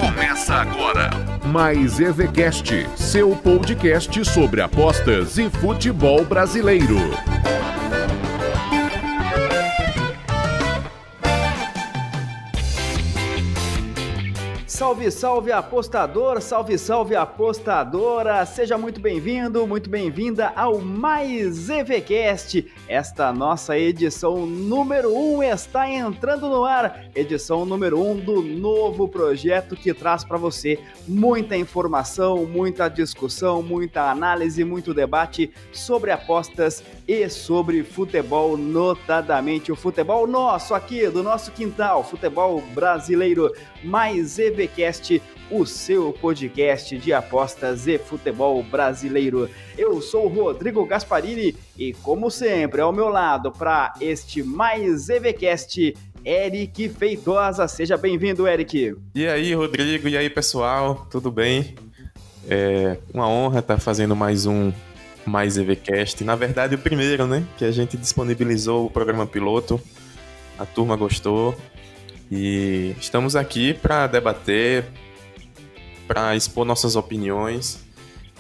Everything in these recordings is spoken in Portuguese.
Começa agora Mais EVCast, seu podcast sobre apostas e futebol brasileiro. Salve, salve apostador, salve, salve apostadora, seja muito bem-vindo, muito bem-vinda ao Mais EVCast. Esta nossa edição número 1 está entrando no ar, edição número 1 do novo projeto que traz para você muita informação, muita discussão, muita análise, muito debate sobre apostas e sobre futebol, notadamente o futebol nosso aqui, do nosso quintal, futebol brasileiro. Mais EVCast, o seu podcast de apostas e futebol brasileiro. Eu sou o Rodrigo Gasparini e, como sempre, ao meu lado para este Mais EVCast, Eric Feitosa. Seja bem-vindo, Eric. E aí, Rodrigo, e aí, pessoal, tudo bem? É uma honra estar fazendo mais um Mais EVCast. Na verdade, o primeiro, né? Que a gente disponibilizou o programa piloto, a turma gostou. E estamos aqui para debater, para expor nossas opiniões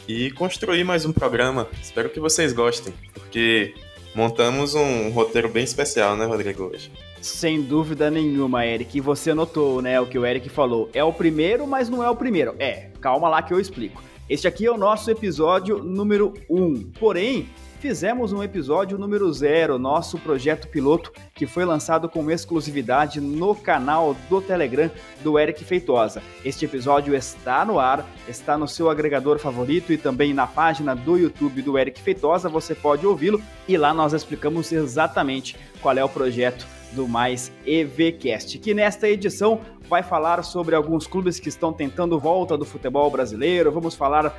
e construir mais um programa. Espero que vocês gostem, porque montamos um roteiro bem especial, né, Rodrigo, hoje? Sem dúvida nenhuma, Eric. E você notou, né, o que o Eric falou. É o primeiro, mas não é o primeiro. Calma lá que eu explico. Este aqui é o nosso episódio número 1. Porém, fizemos um episódio número 0, nosso projeto piloto, que foi lançado com exclusividade no canal do Telegram do Eric Feitosa. Este episódio está no ar, está no seu agregador favorito e também na página do YouTube do Eric Feitosa, você pode ouvi-lo e lá nós explicamos exatamente qual é o projeto do Mais EVCast, que nesta edição vai falar sobre alguns clubes que estão tentando volta do futebol brasileiro. Vamos falar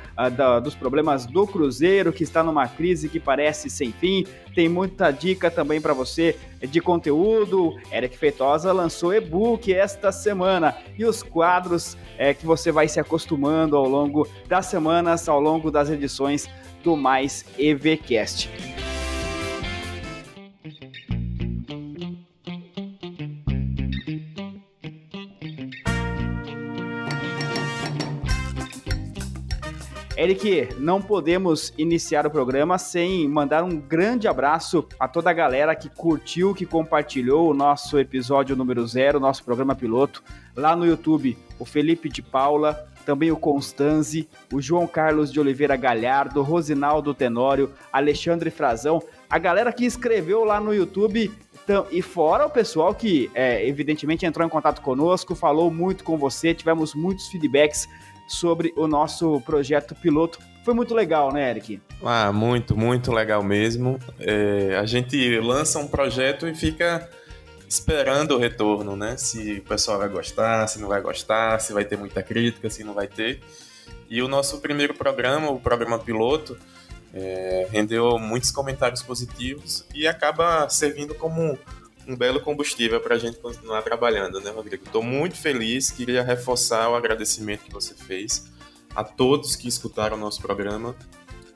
dos problemas do Cruzeiro, que está numa crise que parece sem fim. Tem muita dica também para você de conteúdo. Eric Feitosa lançou e-book esta semana e os quadros que você vai se acostumando ao longo das semanas, ao longo das edições do Mais EVCast. Eric, não podemos iniciar o programa sem mandar um grande abraço a toda a galera que curtiu, que compartilhou o nosso episódio número 0, nosso programa piloto, lá no YouTube. O Felipe de Paula, também o Constanzi, o João Carlos de Oliveira Galhardo, Rosinaldo Tenório, Alexandre Frazão, a galera que escreveu lá no YouTube. E fora o pessoal que, evidentemente, entrou em contato conosco, falou muito com você, tivemos muitos feedbacks sobre o nosso projeto piloto. Foi muito legal, né, Eric? Muito, muito legal mesmo. A gente lança um projeto e fica esperando o retorno, né? Se o pessoal vai gostar, se não vai gostar, se vai ter muita crítica, se não vai ter. E o nosso primeiro programa, o programa piloto, rendeu muitos comentários positivos e acaba servindo como um belo combustível para a gente continuar trabalhando, né, Rodrigo? Estou muito feliz, queria reforçar o agradecimento que você fez a todos que escutaram o nosso programa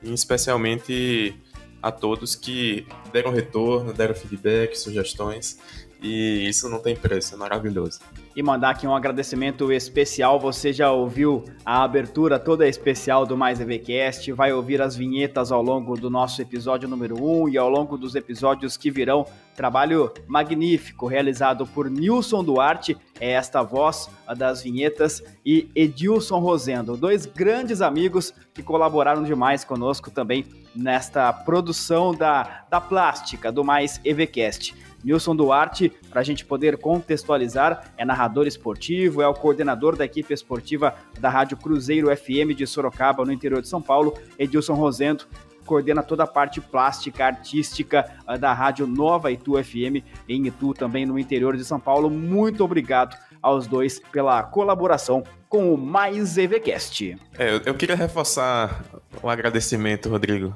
e especialmente a todos que deram retorno, deram feedback, sugestões, e isso não tem preço, é maravilhoso. E mandar aqui um agradecimento especial, você já ouviu a abertura toda especial do Mais EVCast, vai ouvir as vinhetas ao longo do nosso episódio número 1 e ao longo dos episódios que virão. Trabalho magnífico realizado por Nilson Duarte, esta voz das vinhetas, e Edilson Rosendo, dois grandes amigos que colaboraram demais conosco também nesta produção da plástica do Mais EVCast. Nilson Duarte, para a gente poder contextualizar, é narrador esportivo, é o coordenador da equipe esportiva da Rádio Cruzeiro FM de Sorocaba, no interior de São Paulo. Edilson Rosendo coordena toda a parte plástica, artística da Rádio Nova Itu FM, em Itu, também no interior de São Paulo. Muito obrigado aos dois pela colaboração com o Mais EVCast. Eu queria reforçar o agradecimento, Rodrigo,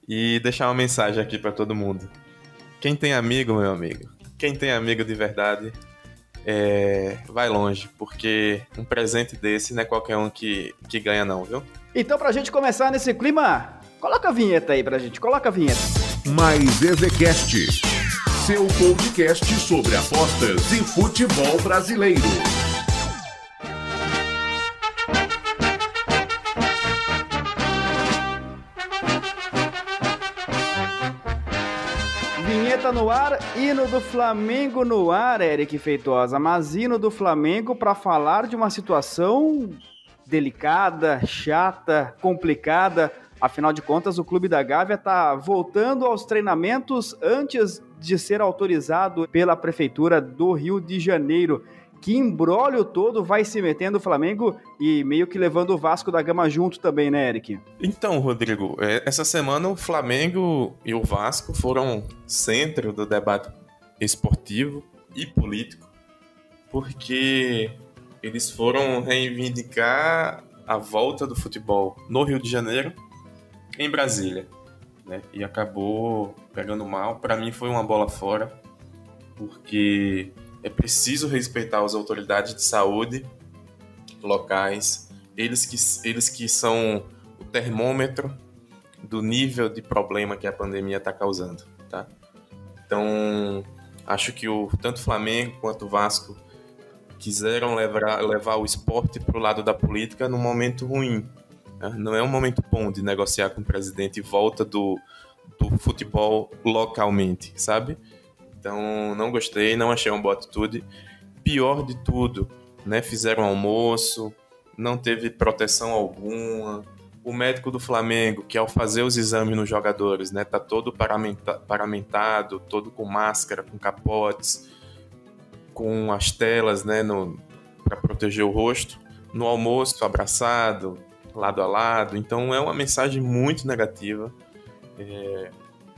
e deixar uma mensagem aqui para todo mundo. Quem tem amigo, meu amigo, quem tem amigo de verdade, vai longe, porque um presente desse não é qualquer um que ganha não, viu? Então, pra gente começar nesse clima, coloca a vinheta aí pra gente, coloca a vinheta. Mais EVCast, seu podcast sobre apostas e futebol brasileiro. Vinheta no ar, hino do Flamengo no ar, Eric Feitosa, mas hino do Flamengo para falar de uma situação delicada, chata, complicada. Afinal de contas, o Clube da Gávea está voltando aos treinamentos antes de ser autorizado pela Prefeitura do Rio de Janeiro. Que imbróglio todo vai se metendo o Flamengo e meio que levando o Vasco da Gama junto também, né, Eric? Então, Rodrigo, essa semana o Flamengo e o Vasco foram centro do debate esportivo e político, porque eles foram reivindicar a volta do futebol no Rio de Janeiro, em Brasília, né? E acabou pegando mal. Para mim foi uma bola fora, porque é preciso respeitar as autoridades de saúde locais, eles que são o termômetro do nível de problema que a pandemia está causando, tá? Então, acho que tanto o Flamengo quanto o Vasco quiseram levar o esporte para o lado da política num momento ruim. Né? Não é um momento bom de negociar com o presidente e volta do futebol localmente, sabe? Então, não gostei, não achei uma boa atitude. Pior de tudo, né? Fizeram almoço, não teve proteção alguma. O médico do Flamengo, que ao fazer os exames nos jogadores, né, tá todo paramentado, todo com máscara, com capotes, com as telas, né, para proteger o rosto. No almoço, abraçado, lado a lado. Então, é uma mensagem muito negativa.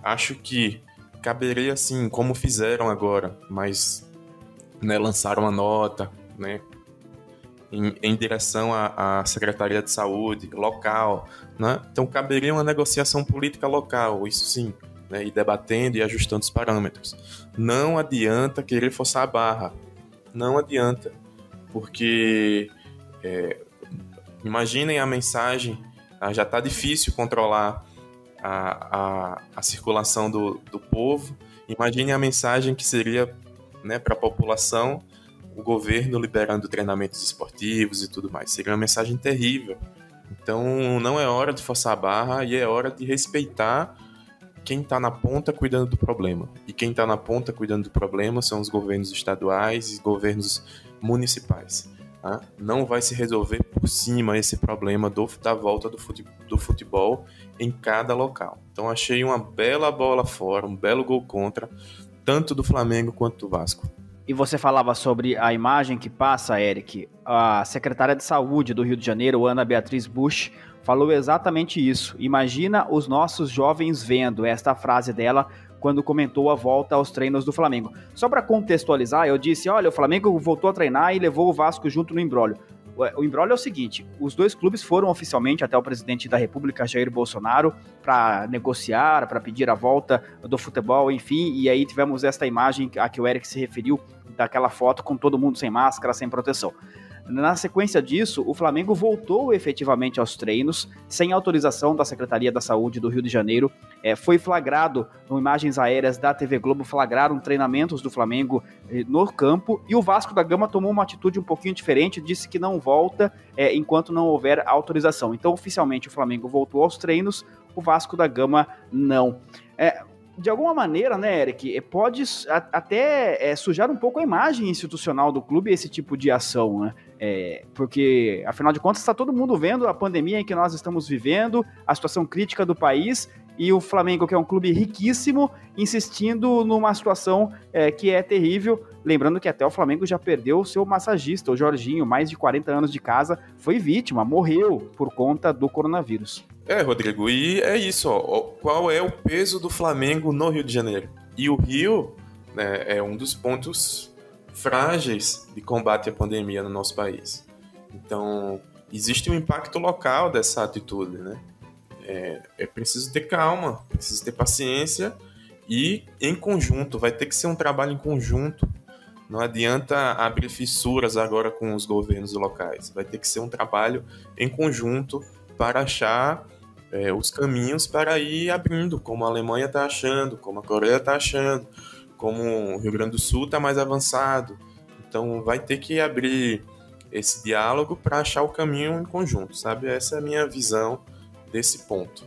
Acho que caberia, assim, como fizeram agora, mas, né, lançaram uma nota, né, em direção à Secretaria de Saúde local, né? Então caberia uma negociação política local, isso sim, né, e debatendo e ajustando os parâmetros. Não adianta querer forçar a barra, não adianta, porque imaginem a mensagem, já está difícil controlar a circulação do povo. Imagine a mensagem que seria, né, para a população, o governo liberando treinamentos esportivos e tudo mais. Seria uma mensagem terrível. Então não é hora de forçar a barra e é hora de respeitar quem está na ponta cuidando do problema. E quem está na ponta cuidando do problema são os governos estaduais e governos municipais. Tá? Não vai se resolver por cima esse problema da volta do futebol em cada local. Então achei uma bela bola fora, um belo gol contra, tanto do Flamengo quanto do Vasco. E você falava sobre a imagem que passa, Eric. A secretária de Saúde do Rio de Janeiro, Ana Beatriz Busch, falou exatamente isso. Imagina os nossos jovens vendo, esta frase dela, quando comentou a volta aos treinos do Flamengo. Só para contextualizar, eu disse, olha, o Flamengo voltou a treinar e levou o Vasco junto no imbróglio. O imbróglio é o seguinte, os dois clubes foram oficialmente até o presidente da República, Jair Bolsonaro, para negociar, para pedir a volta do futebol, enfim, e aí tivemos esta imagem a que o Eric se referiu, daquela foto com todo mundo sem máscara, sem proteção. Na sequência disso, o Flamengo voltou efetivamente aos treinos, sem autorização da Secretaria da Saúde do Rio de Janeiro. Foi flagrado, com imagens aéreas da TV Globo, flagraram treinamentos do Flamengo no campo, e o Vasco da Gama tomou uma atitude um pouquinho diferente, disse que não volta enquanto não houver autorização. Então, oficialmente, o Flamengo voltou aos treinos, o Vasco da Gama não. De alguma maneira, né, Eric, pode até sujar um pouco a imagem institucional do clube esse tipo de ação, né? Porque, afinal de contas, está todo mundo vendo a pandemia em que nós estamos vivendo, a situação crítica do país, e o Flamengo, que é um clube riquíssimo, insistindo numa situação que é terrível. Lembrando que até o Flamengo já perdeu o seu massagista, o Jorginho, mais de 40 anos de casa, foi vítima, morreu por conta do coronavírus. Rodrigo, e é isso, ó. Qual é o peso do Flamengo no Rio de Janeiro? E o Rio, né, é um dos pontos frágeis de combate à pandemia no nosso país. Então, existe um impacto local dessa atitude, né? É preciso ter calma, preciso ter paciência e em conjunto, vai ter que ser um trabalho em conjunto. Não adianta abrir fissuras agora com os governos locais, vai ter que ser um trabalho em conjunto para achar os caminhos para ir abrindo, como a Alemanha está achando, como a Coreia está achando, como o Rio Grande do Sul está mais avançado. Então vai ter que abrir esse diálogo para achar o caminho em conjunto, sabe? Essa é a minha visão desse ponto.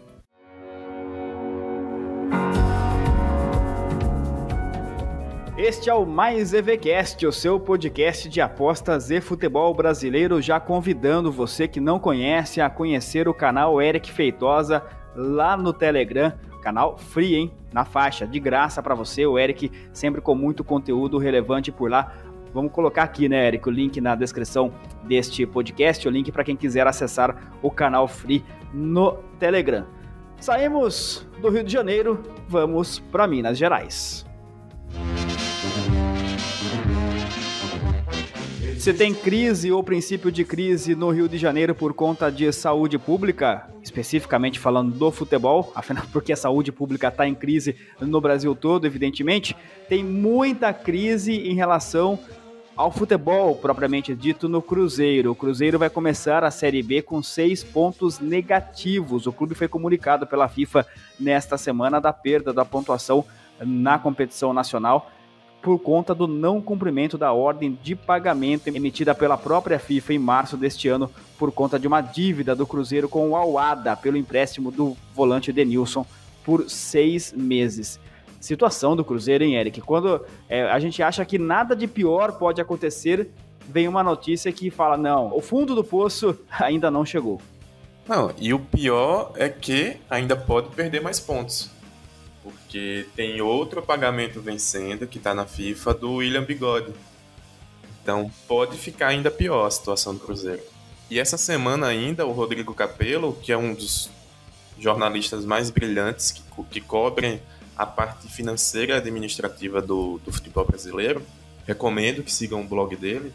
Este é o Mais EVCast, o seu podcast de apostas e futebol brasileiro, já convidando você que não conhece a conhecer o canal Eric Feitosa lá no Telegram, canal free, hein? Na faixa, de graça para você, o Eric sempre com muito conteúdo relevante por lá. Vamos colocar aqui, né, Eric, o link na descrição deste podcast, o link para quem quiser acessar o canal free no Telegram. Saímos do Rio de Janeiro, vamos para Minas Gerais. Se tem crise ou princípio de crise no Rio de Janeiro por conta de saúde pública, especificamente falando do futebol, afinal porque a saúde pública está em crise no Brasil todo, evidentemente, tem muita crise em relação ao futebol propriamente dito no Cruzeiro. O Cruzeiro vai começar a Série B com 6 pontos negativos. O clube foi comunicado pela FIFA nesta semana da perda da pontuação na competição nacional por conta do não cumprimento da ordem de pagamento emitida pela própria FIFA em março deste ano por conta de uma dívida do Cruzeiro com o Al-Wahda pelo empréstimo do volante Denilson por 6 meses. Situação do Cruzeiro, hein, Eric? Quando a gente acha que nada de pior pode acontecer, vem uma notícia que fala, não, o fundo do poço ainda não chegou. Não, e o pior é que ainda pode perder mais pontos. Porque tem outro pagamento vencendo que está na FIFA do William Bigode. Então pode ficar ainda pior a situação do Cruzeiro. E essa semana ainda o Rodrigo Capello, que é um dos jornalistas mais brilhantes que cobrem a parte financeira e administrativa do futebol brasileiro, recomendo que sigam o blog dele,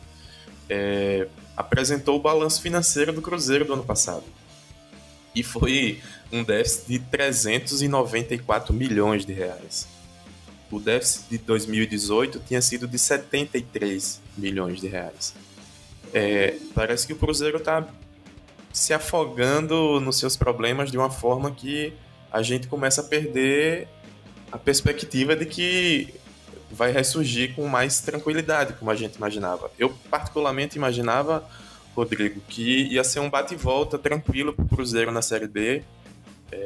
apresentou o balanço financeiro do Cruzeiro do ano passado. E foi um déficit de 394 milhões de reais. O déficit de 2018 tinha sido de 73 milhões de reais. Parece que o Cruzeiro está se afogando nos seus problemas de uma forma que a gente começa a perder a perspectiva de que vai ressurgir com mais tranquilidade, como a gente imaginava. Eu particularmente imaginava, Rodrigo, que ia ser um bate e volta tranquilo para o Cruzeiro na Série B.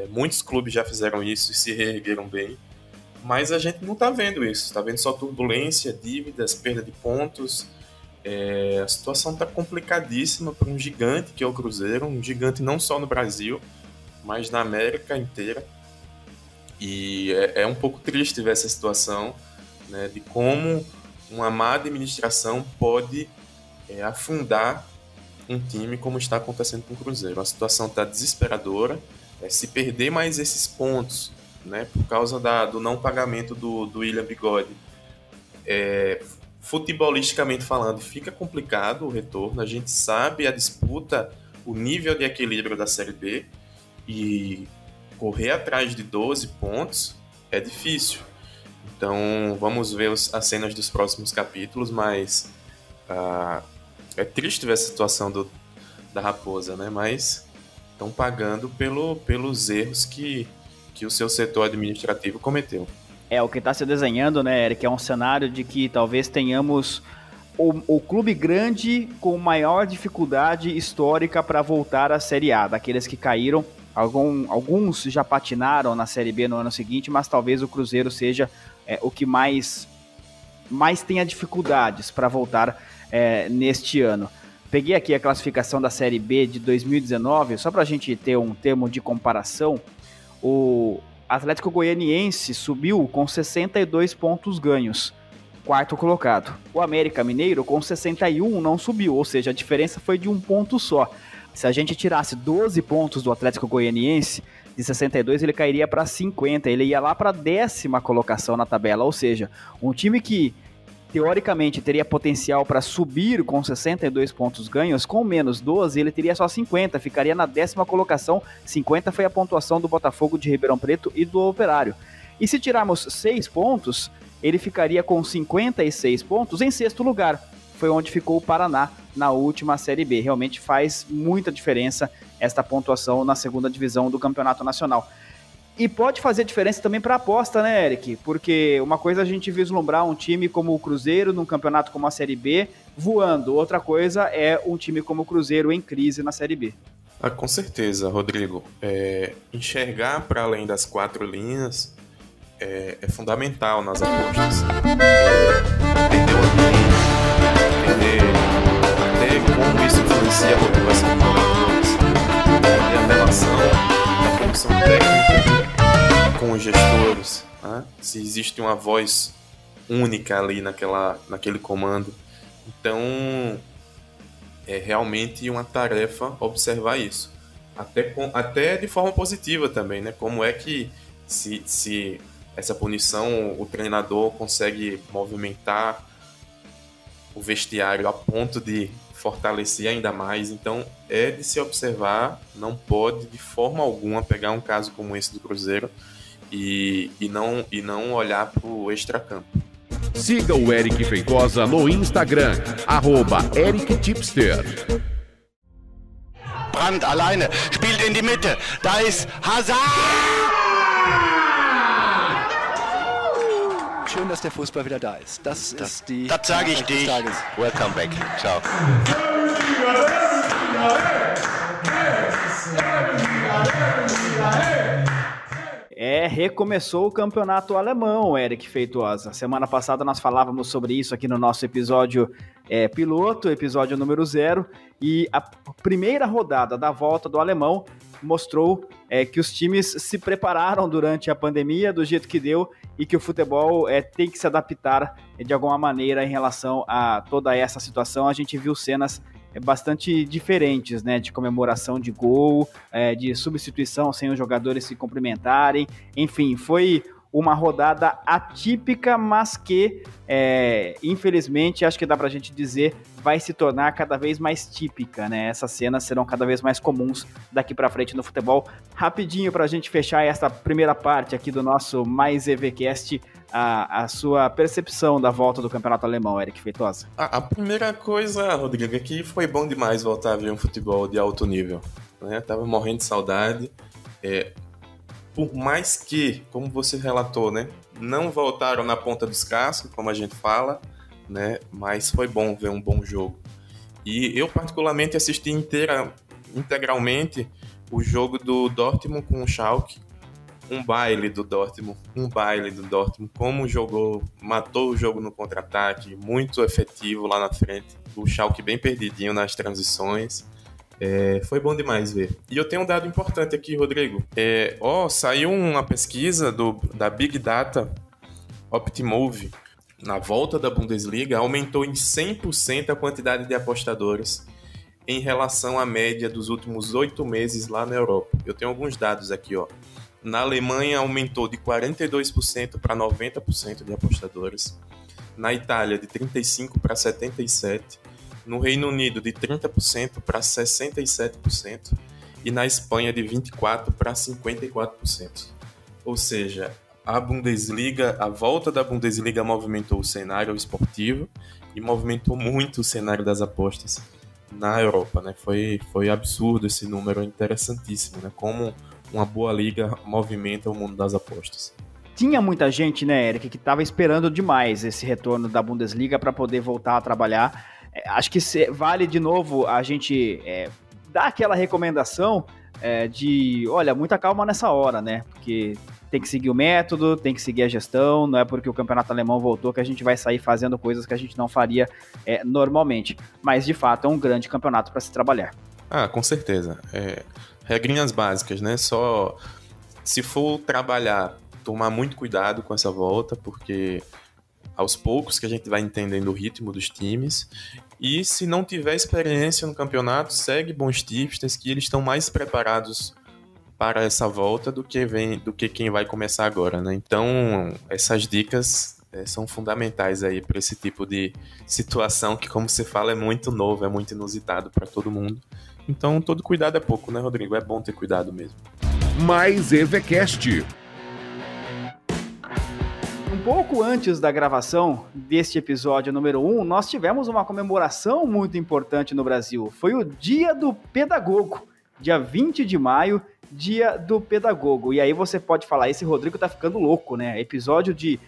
Muitos clubes já fizeram isso e se reergueram bem, mas a gente não está vendo isso, está vendo só turbulência, dívidas, perda de pontos. A situação está complicadíssima para um gigante que é o Cruzeiro, um gigante não só no Brasil, mas na América inteira. E é um pouco triste ver essa situação, né, de como uma má administração pode afundar um time como está acontecendo com o Cruzeiro. A situação está desesperadora. Se perder mais esses pontos, né, por causa do não pagamento do William Bigode, futebolisticamente falando, fica complicado o retorno. A gente sabe a disputa, o nível de equilíbrio da Série B, e correr atrás de 12 pontos é difícil. Então vamos ver as cenas dos próximos capítulos, mas é triste ver a situação da Raposa, né? Mas estão pagando pelos erros que o seu setor administrativo cometeu. O que está se desenhando, né, Eric, é um cenário de que talvez tenhamos o clube grande com maior dificuldade histórica para voltar à Série A, daqueles que caíram. Alguns já patinaram na Série B no ano seguinte, mas talvez o Cruzeiro seja o que mais tenha dificuldades para voltar neste ano. Peguei aqui a classificação da Série B de 2019, só para a gente ter um termo de comparação. O Atlético Goianiense subiu com 62 pontos ganhos, quarto colocado. O América Mineiro com 61 não subiu, ou seja, a diferença foi de um ponto só. Se a gente tirasse 12 pontos do Atlético Goianiense, de 62 ele cairia para 50, ele ia lá para a 10ª colocação na tabela, ou seja, um time que teoricamente teria potencial para subir com 62 pontos ganhos, com menos 12 ele teria só 50, ficaria na 10ª colocação, 50 foi a pontuação do Botafogo de Ribeirão Preto e do Operário. E se tirarmos 6 pontos, ele ficaria com 56 pontos em 6º lugar, foi onde ficou o Paraná na última Série B. Realmente faz muita diferença esta pontuação na 2ª divisão do Campeonato Nacional. E pode fazer diferença também para a aposta, né, Eric? Porque uma coisa é a gente vislumbrar um time como o Cruzeiro num campeonato como a Série B voando, outra coisa é um time como o Cruzeiro em crise na Série B. Com certeza, Rodrigo. Enxergar para além das 4 linhas é fundamental nas apostas. Entender o ambiente, entender até como isso influencia a motivação dos jogadores, entender a relação da comissão técnica com os gestores, né? Se existe uma voz única ali naquele comando. Então, é realmente uma tarefa observar isso. Até de forma positiva também, né? Como é que se essa punição o treinador consegue movimentar o vestiário a ponto de fortalecer ainda mais. Então, é de se observar, não pode de forma alguma pegar um caso como esse do Cruzeiro e não olhar para o extracampo. Siga o Eric Feitosa no Instagram, @EricTipster. Brandt alleine, spielt in die Mitte, da ist Hazard! Schön, dass der Fußball wieder da ist. Das sage ich dir. Welcome back. Ciao. Recomeçou o campeonato alemão, Eric Feitosa. Semana passada nós falávamos sobre isso aqui no nosso episódio piloto, episódio número 0, e a primeira rodada da volta do alemão mostrou que os times se prepararam durante a pandemia do jeito que deu e que o futebol tem que se adaptar de alguma maneira em relação a toda essa situação. A gente viu cenas bastante diferentes, né, de comemoração de gol, de substituição sem os jogadores se cumprimentarem, enfim, foi uma rodada atípica, mas que, infelizmente, acho que dá pra gente dizer, vai se tornar cada vez mais típica, né, essas cenas serão cada vez mais comuns daqui pra frente no futebol. Rapidinho pra gente fechar essa primeira parte aqui do nosso Mais EVCast, a sua percepção da volta do campeonato alemão, Eric Feitosa. A primeira coisa, Rodrigo, é que foi bom demais voltar a ver um futebol de alto nível, né? Tava morrendo de saudade. Por mais que, como você relatou, né, não voltaram na ponta dos cascos, como a gente fala, né, mas foi bom ver um bom jogo. E eu particularmente assisti integralmente o jogo do Dortmund com o Schalke. Um baile do Dortmund, como jogou, matou o jogo no contra-ataque, muito efetivo lá na frente, o Schalke bem perdidinho nas transições, foi bom demais ver. E eu tenho um dado importante aqui, Rodrigo, saiu uma pesquisa da Big Data Optimove, na volta da Bundesliga, aumentou em 100% a quantidade de apostadores em relação à média dos últimos 8 meses lá na Europa. Eu tenho alguns dados aqui, ó. Na Alemanha aumentou de 42% para 90% de apostadores. Na Itália, de 35% para 77%. No Reino Unido, de 30% para 67%. E na Espanha, de 24% para 54%. Ou seja, a volta da Bundesliga movimentou o cenário esportivo e movimentou muito o cenário das apostas na Europa, né? Foi absurdo esse número, interessantíssimo, né? Como uma boa liga movimenta o mundo das apostas. Tinha muita gente, né, Eric, que estava esperando demais esse retorno da Bundesliga para poder voltar a trabalhar. Acho que vale de novo a gente dar aquela recomendação de, olha, muita calma nessa hora, né? Porque tem que seguir o método, tem que seguir a gestão, não é porque o campeonato alemão voltou que a gente vai sair fazendo coisas que a gente não faria normalmente. Mas, de fato, é um grande campeonato para se trabalhar. Com certeza. Regrinhas básicas, né? Só se for trabalhar, tomar muito cuidado com essa volta, porque aos poucos que a gente vai entendendo o ritmo dos times. E se não tiver experiência no campeonato, segue bons tipsters que eles estão mais preparados para essa volta do que quem vai começar agora, né? Então, essas dicas são fundamentais aí para esse tipo de situação que, como você fala, é muito novo, é muito inusitado para todo mundo. Então, todo cuidado é pouco, né, Rodrigo? É bom ter cuidado mesmo. Mais EVCast. Um pouco antes da gravação deste episódio número 1, nós tivemos uma comemoração muito importante no Brasil. Foi o Dia do Pedagogo. dia 20 de maio, dia do pedagogo. E aí você pode falar, esse Rodrigo tá ficando louco, né? Episódio de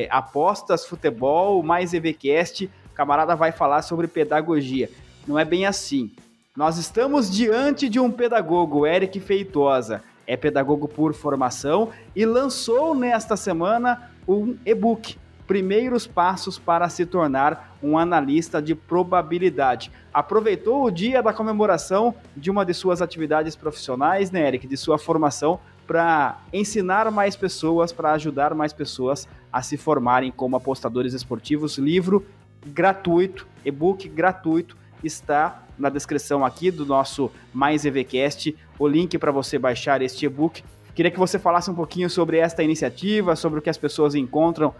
apostas, futebol, mais EVCast, o camarada vai falar sobre pedagogia. Não é bem assim. Nós estamos diante de um pedagogo, Eric Feitosa. É pedagogo por formação e lançou nesta semana um e-book, Primeiros Passos para se tornar um analista de probabilidade. Aproveitou o dia da comemoração de uma de suas atividades profissionais, né, Eric, de sua formação, para ensinar mais pessoas, para ajudar mais pessoas a se formarem como apostadores esportivos. Livro gratuito, e-book gratuito, está na descrição aqui do nosso Mais EVCast, o link para você baixar este e-book. Queria que você falasse um pouquinho sobre esta iniciativa, sobre o que as pessoas encontram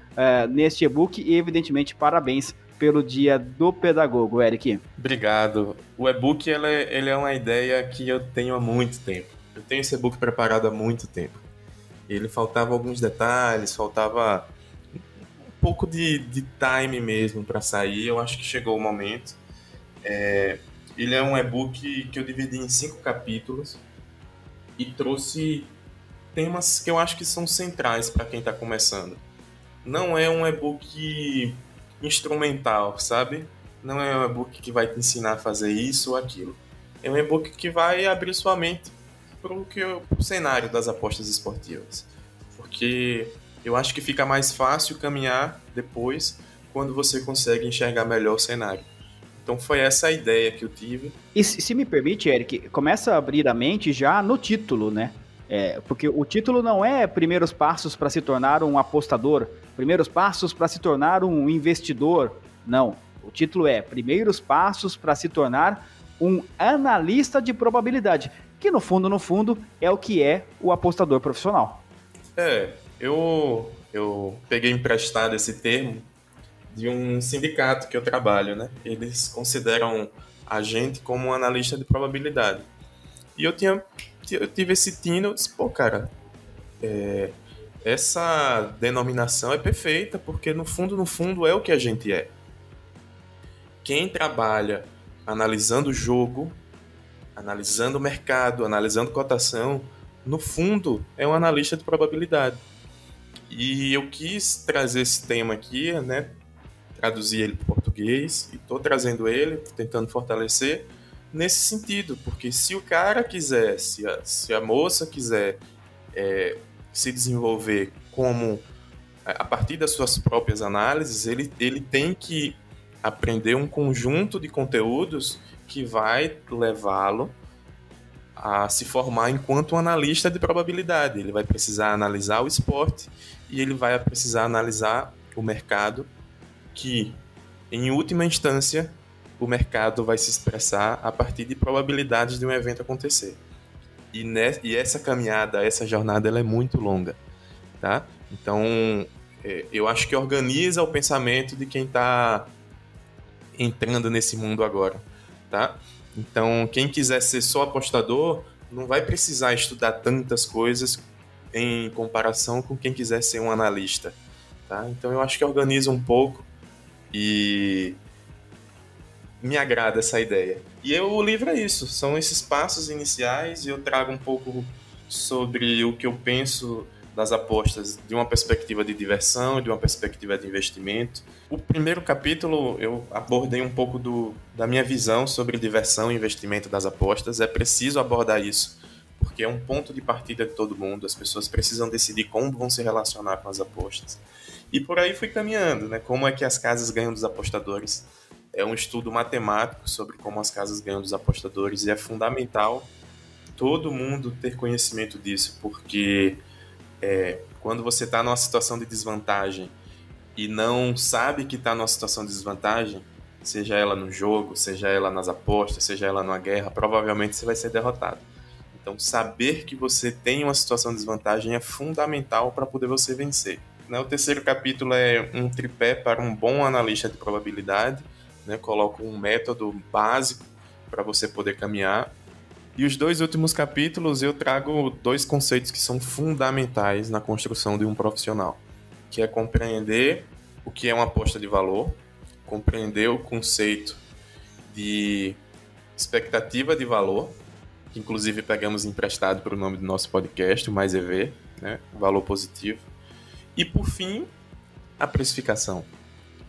neste e-book e, evidentemente, parabéns pelo Dia do Pedagogo, Eric. Obrigado. O e-book ele é uma ideia que eu tenho há muito tempo. Eu tenho esse e-book preparado há muito tempo. Ele faltava alguns detalhes, faltava um pouco de time mesmo para sair. Eu acho que chegou o momento. Ele é um e-book que eu dividi em 5 capítulos e trouxe temas que eu acho que são centrais para quem está começando. Não é um e-book instrumental, sabe? Não é um e-book que vai te ensinar a fazer isso ou aquilo. É um e-book que vai abrir sua mente para o cenário das apostas esportivas. Porque eu acho que fica mais fácil caminhar depois quando você consegue enxergar melhor o cenário. Então foi essa a ideia que eu tive. E se me permite, Eric, começa a abrir a mente já no título, né? Porque o título não é Primeiros Passos para se tornar um apostador, Primeiros Passos para se tornar um investidor. Não, o título é Primeiros Passos para se tornar um analista de probabilidade, que no fundo é o que é o apostador profissional. Eu peguei emprestado esse termo de um sindicato que eu trabalho, né? Eles consideram a gente como um analista de probabilidade. E eu tive esse tino, eu disse, pô, cara, essa denominação é perfeita, porque no fundo é o que a gente é. Quem trabalha analisando o jogo, analisando o mercado, analisando cotação, no fundo é um analista de probabilidade. E eu quis trazer esse tema aqui, né? Traduzir ele para o português e estou trazendo ele, tentando fortalecer nesse sentido, porque se o cara quiser, se a moça quiser se desenvolver como a partir das suas próprias análises, ele tem que aprender um conjunto de conteúdos que vai levá-lo a se formar enquanto um analista de probabilidade. Ele vai precisar analisar o esporte e ele vai precisar analisar o mercado, que, em última instância, o mercado vai se expressar a partir de probabilidades de um evento acontecer. E essa caminhada, essa jornada, ela é muito longa, tá? Então, eu acho que organiza o pensamento de quem está entrando nesse mundo agora, tá? Então, quem quiser ser só apostador, não vai precisar estudar tantas coisas em comparação com quem quiser ser um analista, tá? Então, eu acho que organiza um pouco e me agrada essa ideia. E o livro é isso, são esses passos iniciais, e eu trago um pouco sobre o que eu penso das apostas de uma perspectiva de diversão e de uma perspectiva de investimento. O primeiro capítulo eu abordei um pouco da minha visão sobre diversão e investimento das apostas. É preciso abordar isso, porque é um ponto de partida de todo mundo, as pessoas precisam decidir como vão se relacionar com as apostas. E por aí fui caminhando, né? Como é que as casas ganham dos apostadores. É um estudo matemático sobre como as casas ganham dos apostadores, e é fundamental todo mundo ter conhecimento disso, porque quando você está numa situação de desvantagem e não sabe que está numa situação de desvantagem, seja ela no jogo, seja ela nas apostas, seja ela numa guerra, provavelmente você vai ser derrotado. Então, saber que você tem uma situação de desvantagem é fundamental para poder você vencer. O terceiro capítulo é um tripé para um bom analista de probabilidade, né? Coloco um método básico para você poder caminhar. E os 2 últimos capítulos eu trago 2 conceitos que são fundamentais na construção de um profissional, que é compreender o que é uma aposta de valor, compreender o conceito de expectativa de valor, que inclusive pegamos emprestado para o nome do nosso podcast, o Mais EV, né? Valor positivo. E por fim, a precificação,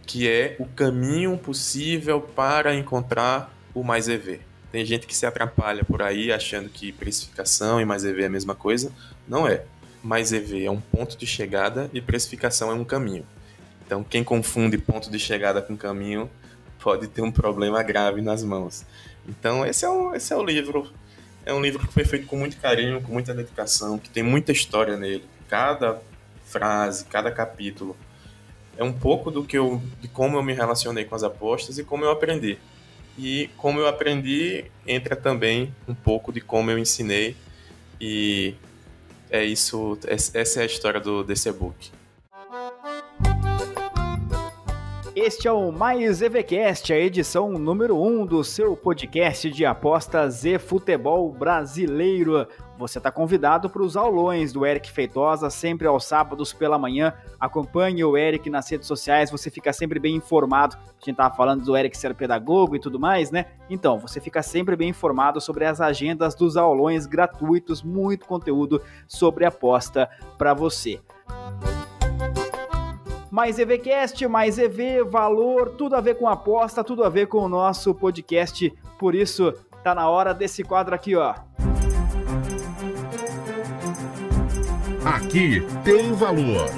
que é o caminho possível para encontrar o Mais EV. Tem gente que se atrapalha por aí achando que precificação e Mais EV é a mesma coisa. Não é. Mais EV é um ponto de chegada e precificação é um caminho. Então, quem confunde ponto de chegada com caminho pode ter um problema grave nas mãos. Então, esse é o livro. É um livro que foi feito com muito carinho, com muita dedicação, que tem muita história nele. Cada frase, cada capítulo é um pouco de como eu me relacionei com as apostas e como eu aprendi. E como eu aprendi, entra também um pouco de como eu ensinei. E é isso, essa é a história desse e-book. Este é o Mais EVCast, a edição número 1 do seu podcast de apostas e futebol brasileiro. Você está convidado para os aulões do Eric Feitosa, sempre aos sábados pela manhã. Acompanhe o Eric nas redes sociais, você fica sempre bem informado. A gente estava falando do Eric ser pedagogo e tudo mais, né? Então, você fica sempre bem informado sobre as agendas dos aulões gratuitos, muito conteúdo sobre aposta para você. Mais EVCast, mais EV, valor, tudo a ver com aposta, tudo a ver com o nosso podcast. Por isso, tá na hora desse quadro aqui, ó. Aqui tem valor.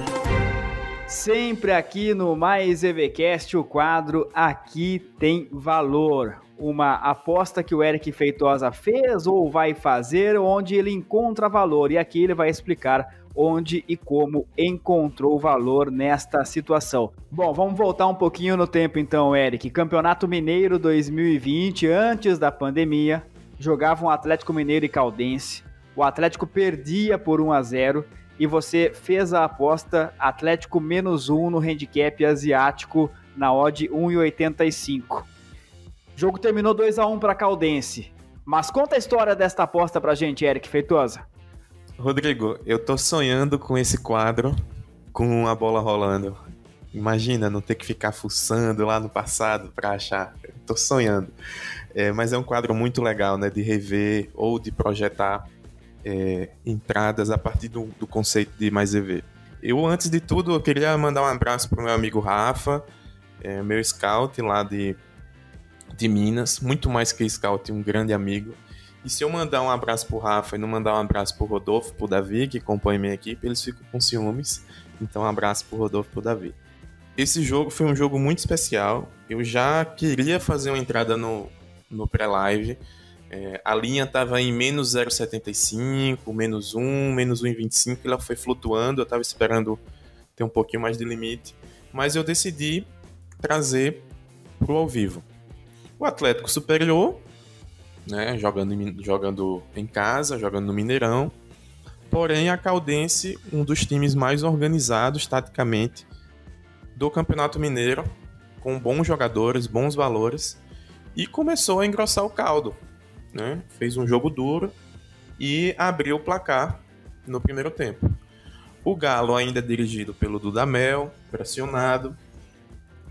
Sempre aqui no Mais EVCast, o quadro Aqui Tem Valor. Uma aposta que o Eric Feitosa fez ou vai fazer, onde ele encontra valor. E aqui ele vai explicar onde e como encontrou valor nesta situação. Bom, vamos voltar um pouquinho no tempo então, Eric. Campeonato Mineiro 2020, antes da pandemia, jogavam Atlético Mineiro e Caldense. O Atlético perdia por 1-0 e você fez a aposta Atlético -1 no handicap asiático na odd 1,85. O jogo terminou 2-1 para Caldense. Mas conta a história desta aposta pra gente, Eric Feitosa. Rodrigo, eu tô sonhando com esse quadro, com a bola rolando. Imagina, não ter que ficar fuçando lá no passado pra achar. Eu tô sonhando. Mas é um quadro muito legal, né? De rever ou de projetar entradas a partir do conceito de Mais EV. Eu, antes de tudo, eu queria mandar um abraço pro meu amigo Rafa, meu scout lá de Minas. Muito mais que scout, um grande amigo. E se eu mandar um abraço pro Rafa e não mandar um abraço pro Rodolfo, pro Davi, que compõe minha equipe, eles ficam com ciúmes. Então, um abraço pro Rodolfo e pro Davi. Esse jogo foi um jogo muito especial. Eu já queria fazer uma entrada no pré-live. A linha estava em menos 0,75, menos 1, menos 1,25. Ela foi flutuando. Eu estava esperando ter um pouquinho mais de limite. Mas eu decidi trazer pro ao vivo. O Atlético superior, né, jogando em casa, jogando no Mineirão. Porém, a Caldense, um dos times mais organizados taticamente do Campeonato Mineiro, com bons jogadores, bons valores, e começou a engrossar o caldo, né? Fez um jogo duro e abriu o placar no primeiro tempo. O Galo, ainda dirigido pelo Dudamel, pressionado,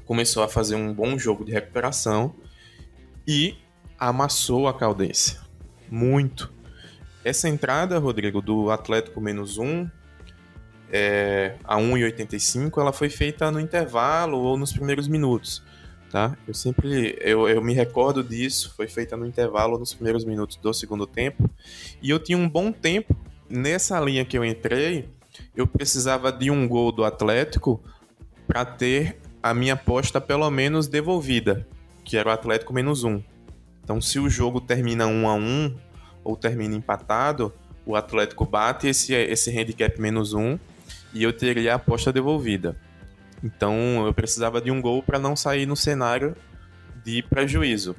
começou a fazer um bom jogo de recuperação e amassou a Caldense. Muito. Essa entrada, Rodrigo, do Atlético -1 a 1,85, ela foi feita no intervalo ou nos primeiros minutos, tá? Eu me recordo disso, foi feita no intervalo ou nos primeiros minutos do segundo tempo, e eu tinha um bom tempo. Nessa linha que eu entrei, eu precisava de um gol do Atlético para ter a minha aposta pelo menos devolvida, que era o Atlético -1. Então, se o jogo termina 1-1 ou termina empatado, o Atlético bate esse handicap -1 e eu teria a aposta devolvida. Então, eu precisava de um gol para não sair no cenário de prejuízo.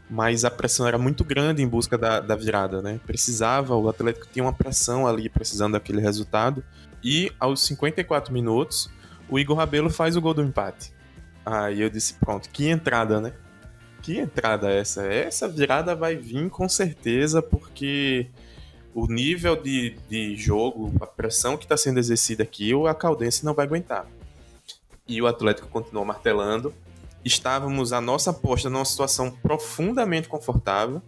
Mas a pressão era muito grande em busca da virada, né? O Atlético tinha uma pressão ali, precisando daquele resultado. E aos 54 minutos, o Igor Rabelo faz o gol do empate. Aí eu disse, pronto, que entrada, né? Que entrada é essa? Essa virada vai vir com certeza, porque o nível de jogo, a pressão que está sendo exercida aqui, a Caldense não vai aguentar. E o Atlético continuou martelando. Estávamos, a nossa aposta, numa situação profundamente confortável.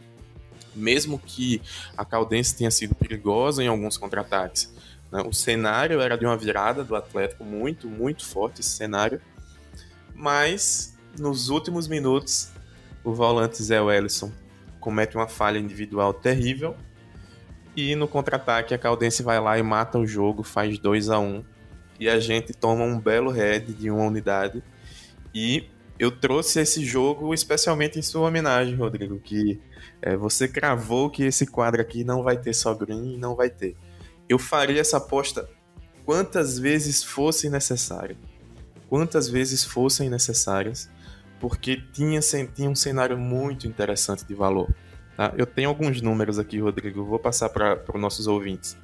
mesmo que a Caldense tenha sido perigosa em alguns contra-ataques, né? O cenário era de uma virada do Atlético, muito, muito forte esse cenário, mas nos últimos minutos o volante Zé Wellison comete uma falha individual terrível e no contra-ataque a Caldense vai lá e mata o jogo, faz 2-1 e a gente toma um belo head de uma unidade. E eu trouxe esse jogo especialmente em sua homenagem, Rodrigo, que você cravou que esse quadro aqui não vai ter só green e não vai ter. Eu faria essa aposta quantas vezes fossem necessárias. Quantas vezes fossem necessárias, porque tinha um cenário muito interessante de valor. Tá? Eu tenho alguns números aqui, Rodrigo, vou passar para os nossos ouvintes.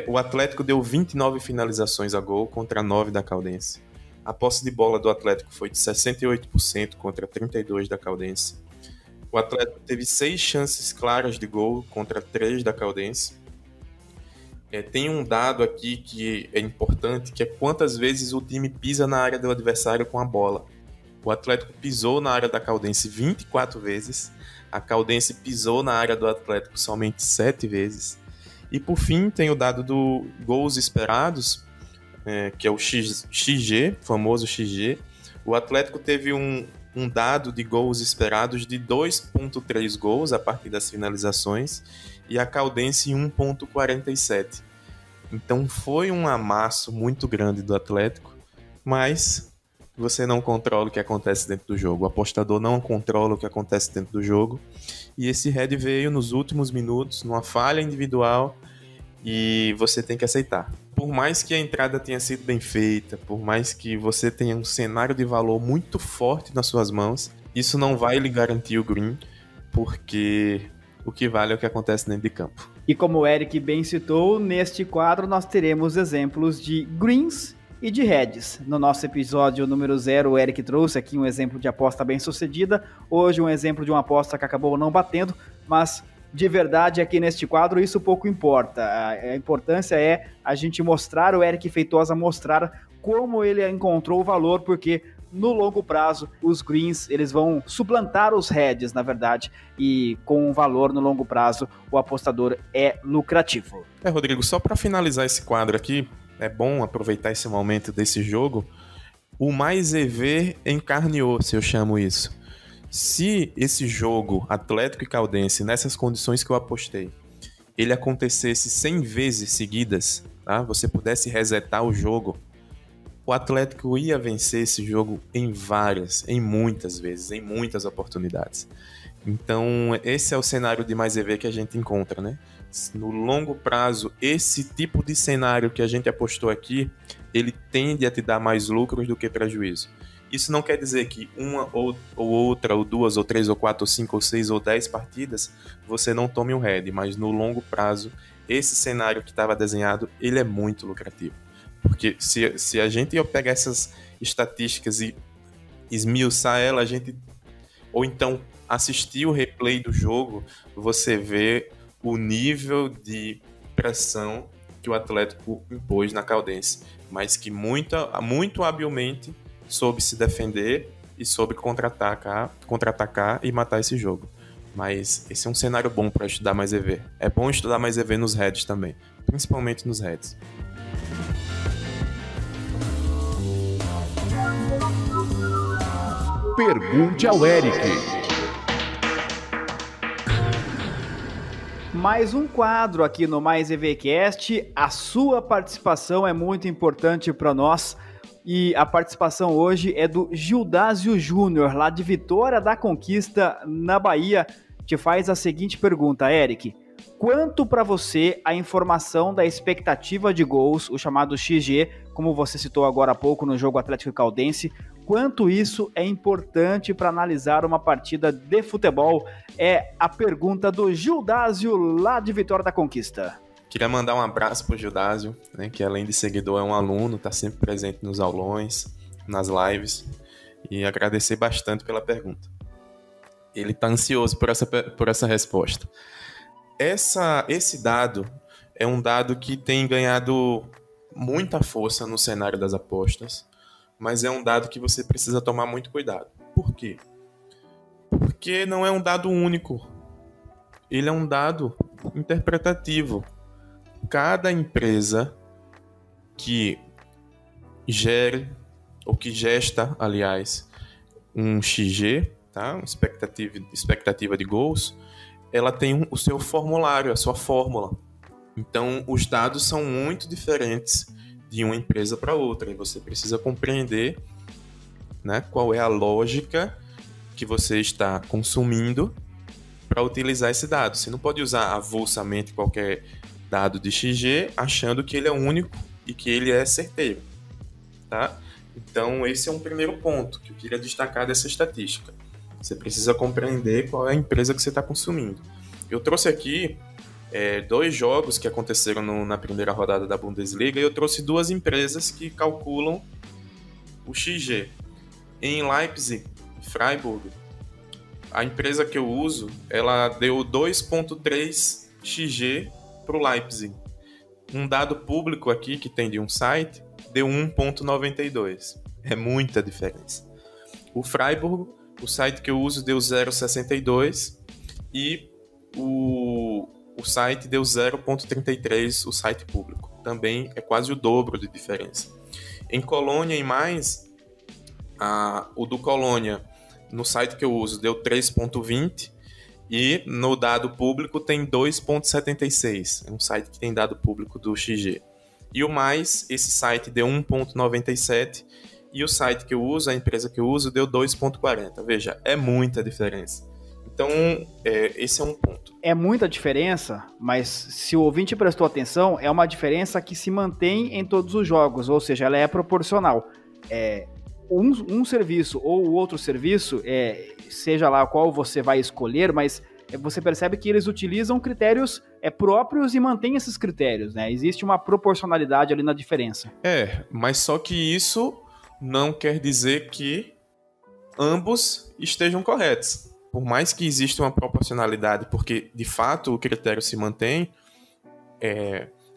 O Atlético deu 29 finalizações a gol contra 9 da Caldense. A posse de bola do Atlético foi de 68% contra 32% da Caldense. O Atlético teve 6 chances claras de gol contra 3 da Caldense. Tem um dado aqui que é importante, que é quantas vezes o time pisa na área do adversário com a bola. O Atlético pisou na área da Caldense 24 vezes, a Caldense pisou na área do Atlético somente 7 vezes. E por fim tem o dado do gols esperados, que é o XG, famoso XG. O Atlético teve um dado de gols esperados de 2.3 gols a partir das finalizações e a Caldense 1.47. Então foi um amasso muito grande do Atlético, mas você não controla o que acontece dentro do jogo. O apostador não controla o que acontece dentro do jogo. E esse head veio nos últimos minutos, numa falha individual, e você tem que aceitar. Por mais que a entrada tenha sido bem feita, por mais que você tenha um cenário de valor muito forte nas suas mãos, isso não vai lhe garantir o green, porque o que vale é o que acontece dentro de campo. E como o Eric bem citou, neste quadro nós teremos exemplos de greens e de heads. No nosso episódio número 0, o Eric trouxe aqui um exemplo de aposta bem sucedida, hoje um exemplo de uma aposta que acabou não batendo, mas de verdade aqui neste quadro isso pouco importa. A importância é a gente mostrar, o Eric Feitosa mostrar como ele encontrou o valor, porque no longo prazo os greens eles vão suplantar os heads, na verdade, e com um valor no longo prazo o apostador é lucrativo. Rodrigo, só para finalizar esse quadro aqui, é bom aproveitar esse momento desse jogo, o mais EV em carne e osso, eu chamo isso. Se esse jogo, Atlético e Caldense, nessas condições que eu apostei, ele acontecesse 100 vezes seguidas, tá? Você pudesse resetar o jogo, o Atlético ia vencer esse jogo em muitas vezes, em muitas oportunidades. Então, esse é o cenário de mais EV que a gente encontra, né? No longo prazo, esse tipo de cenário que a gente apostou aqui, ele tende a te dar mais lucros do que prejuízo. Isso não quer dizer que uma ou outra, ou duas, ou três, ou quatro, ou cinco, ou seis, ou 10 partidas, você não tome um head, mas no longo prazo, esse cenário que estava desenhado, ele é muito lucrativo. Porque se a gente pegar essas estatísticas e esmiuçar ela, ou então assistir o replay do jogo, você vê o nível de pressão que o Atlético impôs na Caldense, mas que muito habilmente soube se defender e soube contra-atacar e matar esse jogo. Mas esse é um cenário bom para estudar mais EV. É bom estudar mais EV nos heads também, principalmente nos heads. Pergunte ao Eric. Mais um quadro aqui no Mais EVcast. A sua participação é muito importante para nós. E a participação hoje é do Gildásio Júnior, lá de Vitória da Conquista, na Bahia. Te faz a seguinte pergunta, Eric. Quanto para você a informação da expectativa de gols, o chamado XG, como você citou agora há pouco no jogo Atlético e Caldense, quanto isso é importante para analisar uma partida de futebol? É a pergunta do Gildásio, lá de Vitória da Conquista. Queria mandar um abraço pro Gildásio, né, que além de seguidor é um aluno, está sempre presente nos aulões, nas lives, e agradecer bastante pela pergunta. Ele está ansioso por essa resposta. Esse dado é um dado que tem ganhado muita força no cenário das apostas, mas é um dado que você precisa tomar muito cuidado. Por quê? Porque não é um dado único. ele é um dado interpretativo. Cada empresa que gere, ou que gesta, aliás, um XG, tá? Uma expectativa de gols, ela tem o seu formulário, a sua fórmula. Então, os dados são muito diferentes de uma empresa para outra, e você precisa compreender, né, qual é a lógica que você está consumindo para utilizar esse dado. Você não pode usar avulsamente qualquer dado de XG achando que ele é único e que ele é certeiro, tá? Então, esse é um primeiro ponto que eu queria destacar dessa estatística. Você precisa compreender qual é a empresa que você está consumindo. Eu trouxe aqui 2 jogos que aconteceram na primeira rodada da Bundesliga, e eu trouxe 2 empresas que calculam o XG. Em Leipzig e Freiburg, a empresa que eu uso, ela deu 2.3 XG para o Leipzig. Um dado público aqui que tem de um site deu 1.92. É muita diferença. O Freiburg, o site que eu uso, deu 0.62 e o site deu 0.33, o site público. Também é quase o dobro de diferença. Em Colônia e mais, o do Colônia, no site que eu uso, deu 3.20 e no dado público tem 2.76. É um site que tem dado público do XG. E o mais, esse site deu 1.97 e o site que eu uso, a empresa que eu uso, deu 2.40. Veja, é muita diferença. Então, esse é um ponto. É muita diferença, mas se o ouvinte prestou atenção, é uma diferença que se mantém em todos os jogos, ou seja, ela é proporcional. Um serviço ou o outro serviço, seja lá qual você vai escolher, mas você percebe que eles utilizam critérios próprios e mantêm esses critérios, né? Existe uma proporcionalidade ali na diferença. Mas só que isso não quer dizer que ambos estejam corretos. Por mais que exista uma proporcionalidade, porque de fato o critério se mantém,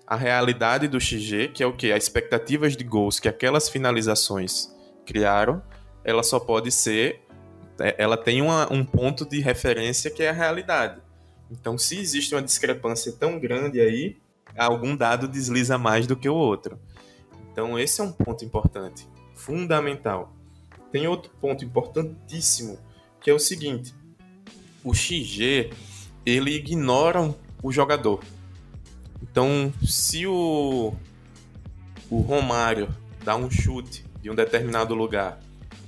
a realidade do XG, que é o quê? As expectativas de gols que aquelas finalizações criaram, ela só pode ser... Ela tem um ponto de referência que é a realidade. Então, se existe uma discrepância tão grande aí, algum dado desliza mais do que o outro. Então, esse é um ponto importante, fundamental. Tem outro ponto importantíssimo, que é o seguinte: o XG, ele ignora o jogador. Então, se o Romário dá um chute de um determinado lugar,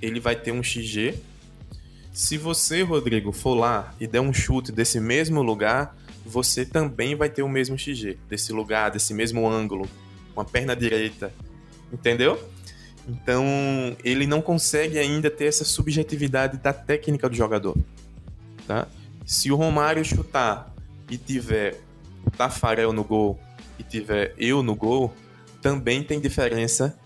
ele vai ter um XG. Se você, Rodrigo, for lá e der um chute desse mesmo lugar, você também vai ter o mesmo XG, desse lugar, desse mesmo ângulo, com a perna direita. Entendeu? Então, ele não consegue ainda ter essa subjetividade da técnica do jogador. Tá? Se o Romário chutar e tiver o Tafarel no gol e tiver eu no gol, também tem diferença,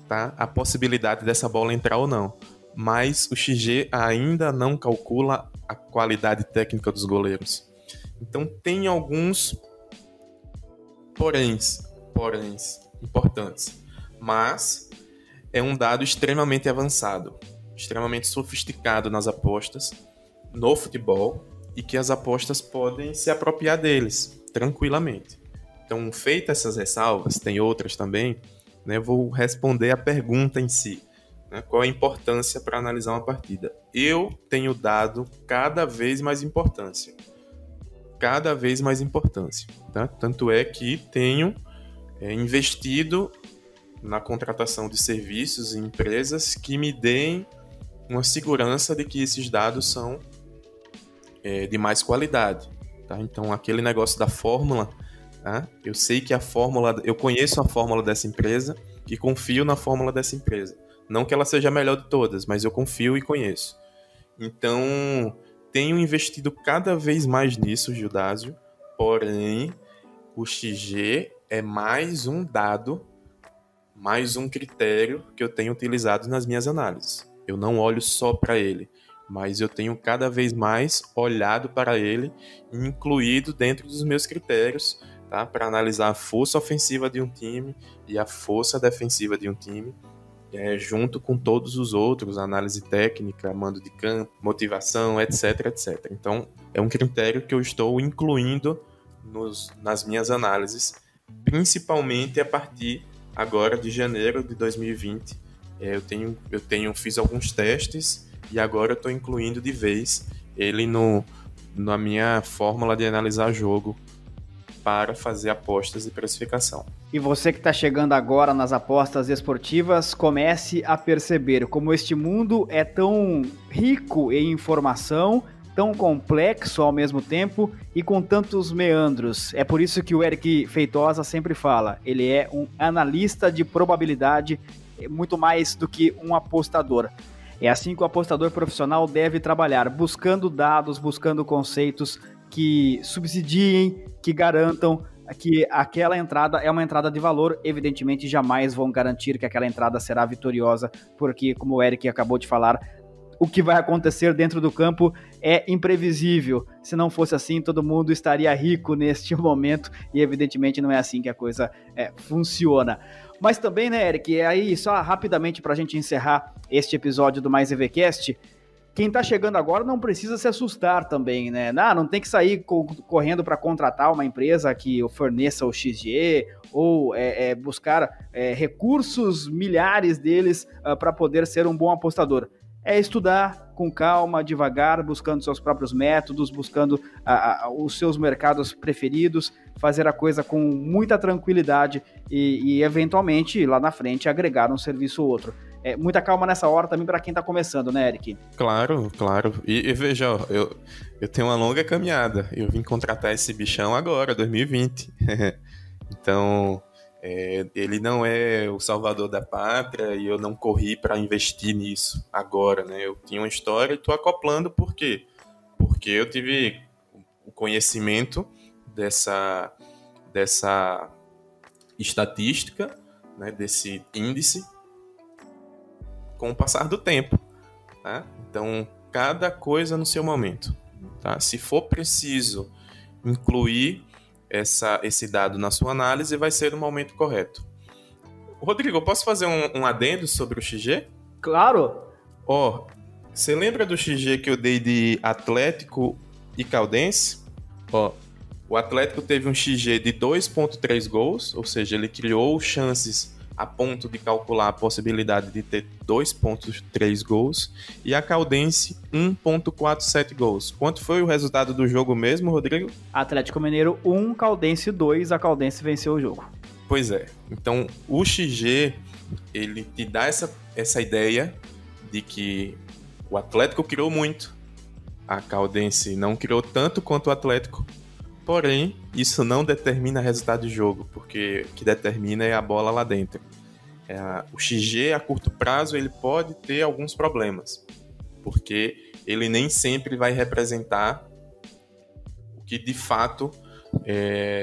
tá? A possibilidade dessa bola entrar ou não. Mas o XG ainda não calcula a qualidade técnica dos goleiros. Então tem alguns poréns importantes. Mas é um dado extremamente avançado, extremamente sofisticado nas apostas, no futebol, e que as apostas podem se apropriar deles tranquilamente. Então, feitas essas ressalvas, tem outras também, né, vou responder a pergunta em si. Qual a importância para analisar uma partida? Eu tenho dado cada vez mais importância. Cada vez mais importância. Tá? Tanto é que tenho investido na contratação de serviços e empresas que me deem uma segurança de que esses dados são de mais qualidade. Tá? Então, aquele negócio da fórmula, tá? Eu sei que eu conheço a fórmula dessa empresa e confio na fórmula dessa empresa. Não que ela seja a melhor de todas, mas eu confio e conheço. Então, tenho investido cada vez mais nisso, Gildásio. Porém, o XG é mais um dado, mais um critério que eu tenho utilizado nas minhas análises. Eu não olho só para ele, mas eu tenho cada vez mais olhado para ele e incluído dentro dos meus critérios, tá? Para analisar a força ofensiva de um time e a força defensiva de um time, junto com todos os outros, análise técnica, mando de campo, motivação, etc, etc. Então, é um critério que eu estou incluindo nas minhas análises, principalmente a partir agora de janeiro de 2020. Fiz alguns testes e agora eu estou incluindo de vez ele na minha fórmula de analisar jogo para fazer apostas e precificação. E você que está chegando agora nas apostas esportivas, comece a perceber como este mundo é tão rico em informação, tão complexo ao mesmo tempo e com tantos meandros. É por isso que o Eric Feitosa sempre fala, ele é um analista de probabilidade, muito mais do que um apostador. É assim que o apostador profissional deve trabalhar, buscando dados, buscando conceitos que subsidiem, que garantam que aquela entrada é uma entrada de valor. Evidentemente, jamais vão garantir que aquela entrada será vitoriosa, porque, como o Eric acabou de falar, o que vai acontecer dentro do campo é imprevisível. Se não fosse assim, todo mundo estaria rico neste momento, e evidentemente não é assim que a coisa funciona. Mas também, né, Eric, aí só rapidamente para a gente encerrar este episódio do Mais EVCast, quem está chegando agora não precisa se assustar também, né? Não tem que sair correndo para contratar uma empresa que forneça o XG ou buscar recursos milhares deles para poder ser um bom apostador. É estudar com calma, devagar, buscando seus próprios métodos, buscando os seus mercados preferidos, fazer a coisa com muita tranquilidade e eventualmente, lá na frente, agregar um serviço ou outro. Muita calma nessa hora também para quem está começando, né, Eric? Claro. E veja, eu tenho uma longa caminhada. Eu vim contratar esse bichão agora, 2020. Então, ele não é o salvador da pátria e eu não corri para investir nisso agora, né? Eu tinha uma história e estou acoplando. Por quê? Porque eu tive o conhecimento dessa estatística, né, desse índice, com o passar do tempo, tá? Então, cada coisa no seu momento, tá? Se for preciso incluir esse dado na sua análise, vai ser no momento correto. Rodrigo, eu posso fazer um adendo sobre o XG? Claro! Você lembra do XG que eu dei de Atlético e Caldense? O Atlético teve um XG de 2,3 gols, ou seja, ele criou chances a ponto de calcular a possibilidade de ter 2,3 gols, e a Caldense 1,47 gols. Quanto foi o resultado do jogo mesmo, Rodrigo? Atlético Mineiro 1, Caldense 2, a Caldense venceu o jogo. Pois é, então o XG, ele te dá essa ideia de que o Atlético criou muito, a Caldense não criou tanto quanto o Atlético. Porém, isso não determina resultado de jogo, porque o que determina é a bola lá dentro. O XG, a curto prazo, ele pode ter alguns problemas, porque ele nem sempre vai representar o que de fato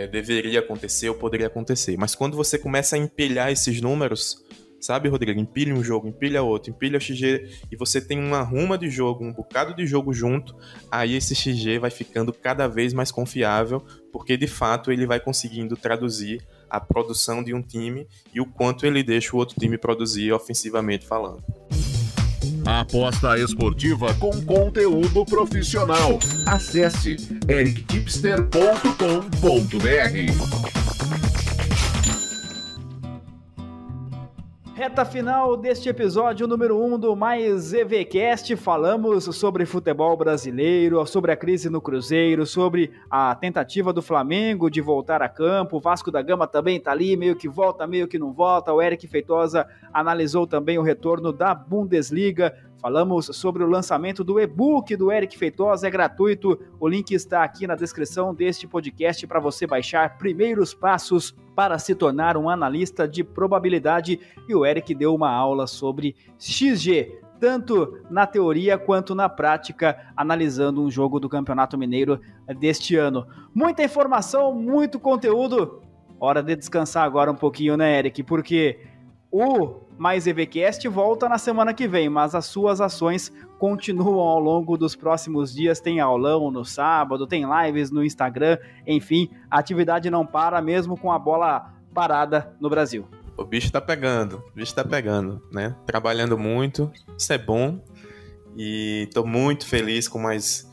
deveria acontecer ou poderia acontecer. Mas quando você começa a empilhar esses números, sabe, Rodrigo? Empilha um jogo, empilha outro, empilha o XG, e você tem uma ruma de jogo, um bocado de jogo junto, aí esse XG vai ficando cada vez mais confiável, porque de fato ele vai conseguindo traduzir a produção de um time e o quanto ele deixa o outro time produzir ofensivamente falando. Aposta esportiva com conteúdo profissional. Acesse erictipster.com.br. Reta final deste episódio número 1 do Mais EVCast, falamos sobre futebol brasileiro, sobre a crise no Cruzeiro, sobre a tentativa do Flamengo de voltar a campo, o Vasco da Gama também tá ali, meio que volta, meio que não volta, o Eric Feitosa analisou também o retorno da Bundesliga, falamos sobre o lançamento do e-book do Eric Feitosa, é gratuito, o link está aqui na descrição deste podcast para você baixar primeiros passos para se tornar um analista de probabilidade, e o Eric deu uma aula sobre XG, tanto na teoria quanto na prática, analisando um jogo do Campeonato Mineiro deste ano. Muita informação, muito conteúdo, hora de descansar agora um pouquinho, né, Eric? Porque o Mais EVCast volta na semana que vem, mas as suas ações continuam ao longo dos próximos dias. Tem aulão no sábado, tem lives no Instagram, enfim, a atividade não para mesmo com a bola parada no Brasil. o bicho tá pegando, né? Trabalhando muito, isso é bom. E tô muito feliz com mais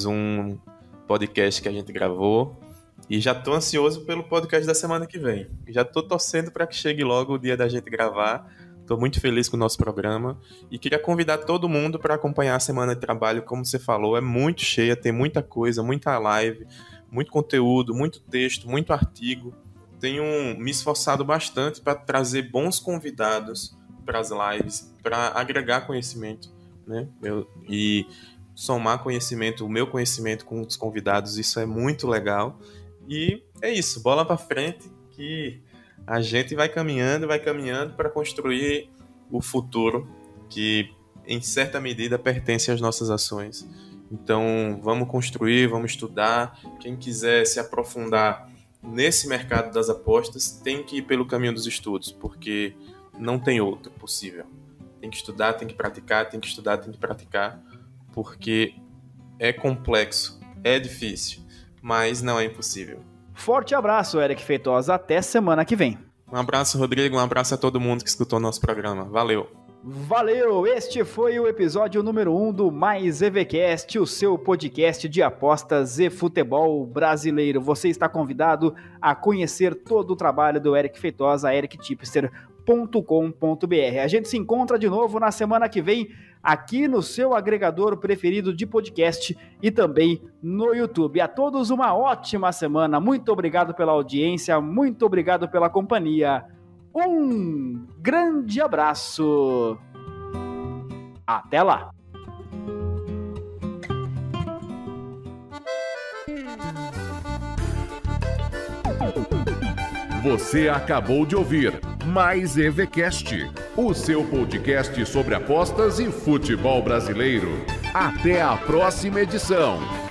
um podcast que a gente gravou. E já tô ansioso pelo podcast da semana que vem. Já tô torcendo para que chegue logo o dia da gente gravar. Tô muito feliz com o nosso programa. E queria convidar todo mundo para acompanhar a semana de trabalho. Como você falou, é muito cheia, tem muita coisa, muita live, muito conteúdo, muito texto, muito artigo. Tenho me esforçado bastante para trazer bons convidados para as lives, para agregar conhecimento, né? E somar conhecimento, o meu conhecimento com os convidados, isso é muito legal. E é isso, bola para frente, que a gente vai caminhando para construir o futuro que, em certa medida, pertence às nossas ações. Então, vamos construir, vamos estudar. Quem quiser se aprofundar nesse mercado das apostas tem que ir pelo caminho dos estudos, porque não tem outro possível. Tem que estudar, tem que praticar, tem que estudar, tem que praticar, porque é complexo, é difícil, mas não é impossível. Forte abraço, Eric Feitosa. Até semana que vem. Um abraço, Rodrigo. Um abraço a todo mundo que escutou nosso programa. Valeu! Valeu! Este foi o episódio número 1 do Mais EVCast, o seu podcast de apostas e futebol brasileiro. Você está convidado a conhecer todo o trabalho do Eric Feitosa, erictipster.com.br. A gente se encontra de novo na semana que vem aqui no seu agregador preferido de podcast e também no YouTube. A todos uma ótima semana. Muito obrigado pela audiência, muito obrigado pela companhia. Um grande abraço. Até lá. Você acabou de ouvir Mais EVCast, o seu podcast sobre apostas e futebol brasileiro. Até a próxima edição.